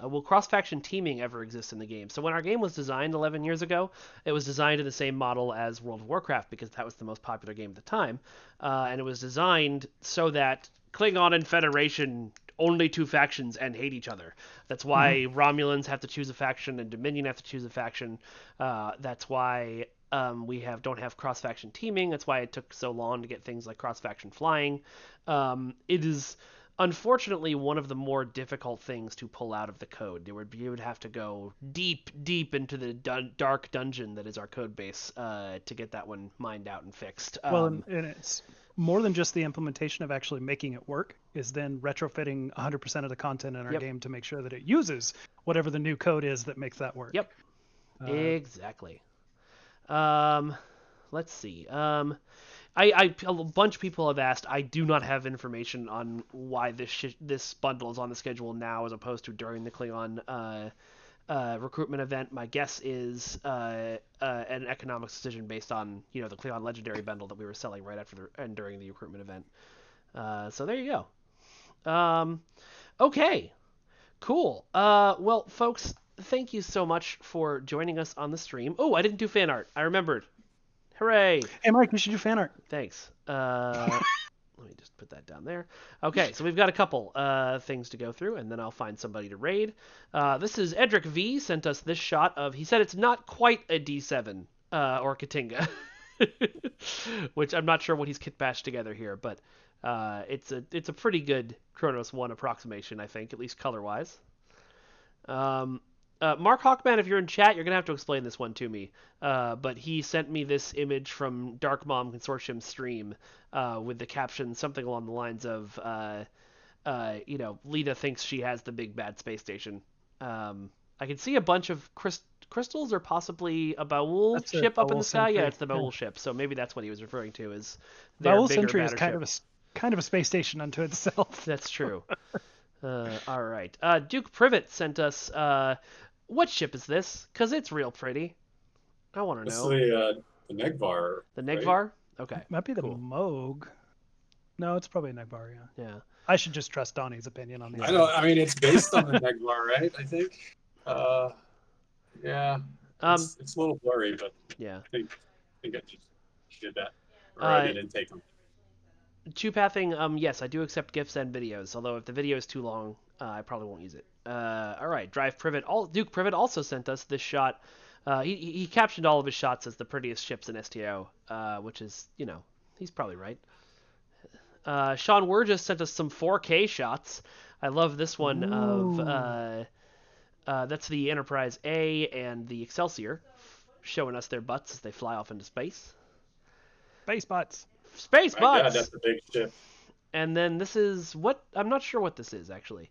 will cross-faction teaming ever exist in the game? So when our game was designed 11 years ago, it was designed in the same model as World of Warcraft because that was the most popular game at the time. And it was designed so that Klingon and Federation, only two factions, and hate each other. That's why Romulans have to choose a faction and Dominion have to choose a faction. That's why we don't have cross-faction teaming. That's why it took so long to get things like cross-faction flying. It is unfortunately one of the more difficult things to pull out of the code. You would have to go deep into the dark dungeon that is our code base to get that one mined out and fixed. Well, and it's more than just the implementation of actually making it work, is then retrofitting 100% of the content in our game to make sure that it uses whatever the new code is that makes that work. Yep. Exactly. Let's see. A bunch of people have asked. I do not have information on why this bundle is on the schedule now as opposed to during the Klingon recruitment event. My guess is an economics decision based on the Klingon Legendary bundle that we were selling right after and during the recruitment event. So there you go. Okay, cool. Well, folks, thank you so much for joining us on the stream. Oh, I didn't do fan art. I remembered. Hooray! Hey, Mike, we should do fan art. Thanks. Let me just put that down there. Okay, so we've got a couple things to go through, and then I'll find somebody to raid. This is Edric V. sent us this shot of. He said it's not quite a D7 or Katinga, which I'm not sure what he's kitbashed together here, but it's a pretty good Kronos 1 approximation, I think, at least color-wise. Mark Hawkman, if you're in chat, you're going to have to explain this one to me. But he sent me this image from Dark Mom Consortium stream with the caption something along the lines of, Lita thinks she has the big bad space station. I can see a bunch of crystals or possibly a Baul ship up in the sky. Yeah, it's the Baul ship. So maybe that's what he was referring to as their Baul bigger, Sentry is badder kind of a space station unto itself. That's true. All right. Duke Privet sent us... what ship is this? Because it's real pretty. I want to know. It's the Negvar. The Negvar? Right? Okay. Might be the Moog. No, it's probably Negvar, yeah. Yeah. I should just trust Donnie's opinion on these. I mean, it's based on the Negvar, right? I think. Yeah. It's a little blurry, but yeah. I think I just did that. Or I didn't take them. Two-pathing, yes, I do accept GIFs and videos, although if the video is too long, I probably won't use it. All right, Drive Privet. Duke Privet also sent us this shot. He captioned all of his shots as the prettiest ships in STO, which is, he's probably right. Sean Wurgis sent us some 4K shots. I love this one of, that's the Enterprise A and the Excelsior, showing us their butts as they fly off into space. Space butts. Space butts! Yeah, that's a big ship. And then this is what? I'm not sure what this is, actually.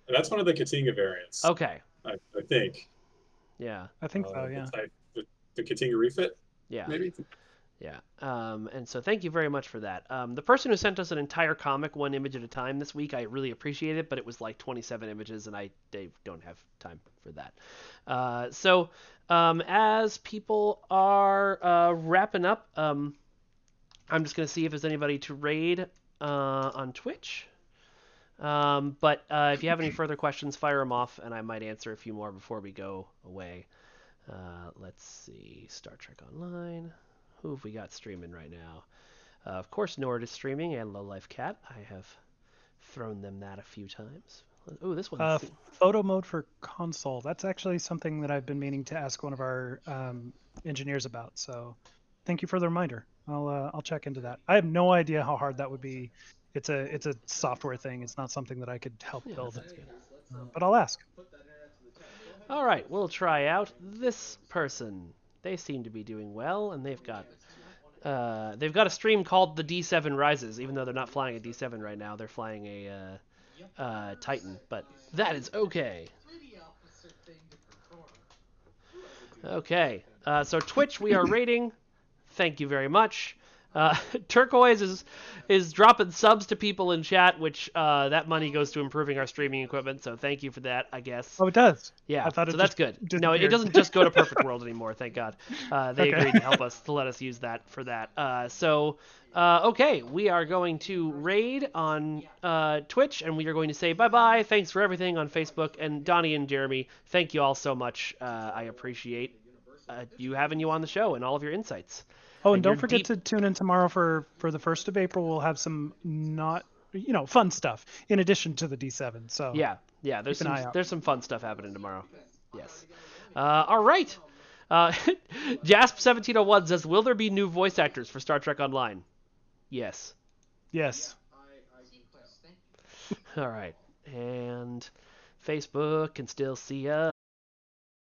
That's one of the Katinga variants. Okay. I think. Yeah. I think so, yeah. The Katinga refit? Yeah. Maybe? Yeah. And so thank you very much for that. The person who sent us an entire comic, one image at a time this week, I really appreciate it, but it was like 27 images, and they don't have time for that. So as people are wrapping up, I'm just going to see if there's anybody to raid on Twitch. But if you have any further questions, fire them off, and I might answer a few more before we go away. Let's see. Star Trek Online. Who have we got streaming right now? Of course, Nord is streaming, and Low Life Cat. I have thrown them that a few times. Oh, this one. Photo mode for console. That's actually something that I've been meaning to ask one of our engineers about. So thank you for the reminder. I'll check into that. I have no idea how hard that would be. It's a software thing. It's not something that I could help build. But I'll ask. All right, we'll try out this person. They seem to be doing well, and they've got a stream called the D7 Rises. Even though they're not flying a D7 right now, they're flying a Titan. But that is okay. Okay, so Twitch we are rating. Thank you very much. Turquoise is dropping subs to people in chat, which that money goes to improving our streaming equipment. So thank you for that, I guess. Oh, it does. Yeah, I thought so that's good. No, it doesn't just go to Perfect World anymore. Thank God. They agreed to help us to let us use that for that. Okay, we are going to raid on Twitch, and we are going to say bye-bye. Thanks for everything on Facebook. And Donnie and Jeremy, thank you all so much. I appreciate you having you on the show and all of your insights. Oh, and don't forget to tune in tomorrow for the 1st of April. We'll have some fun stuff in addition to the D7. So yeah, there's some fun stuff happening tomorrow. Yes. All right. Jasp1701 says, will there be new voice actors for Star Trek Online? Yes. Yes. All right. And Facebook can still see us.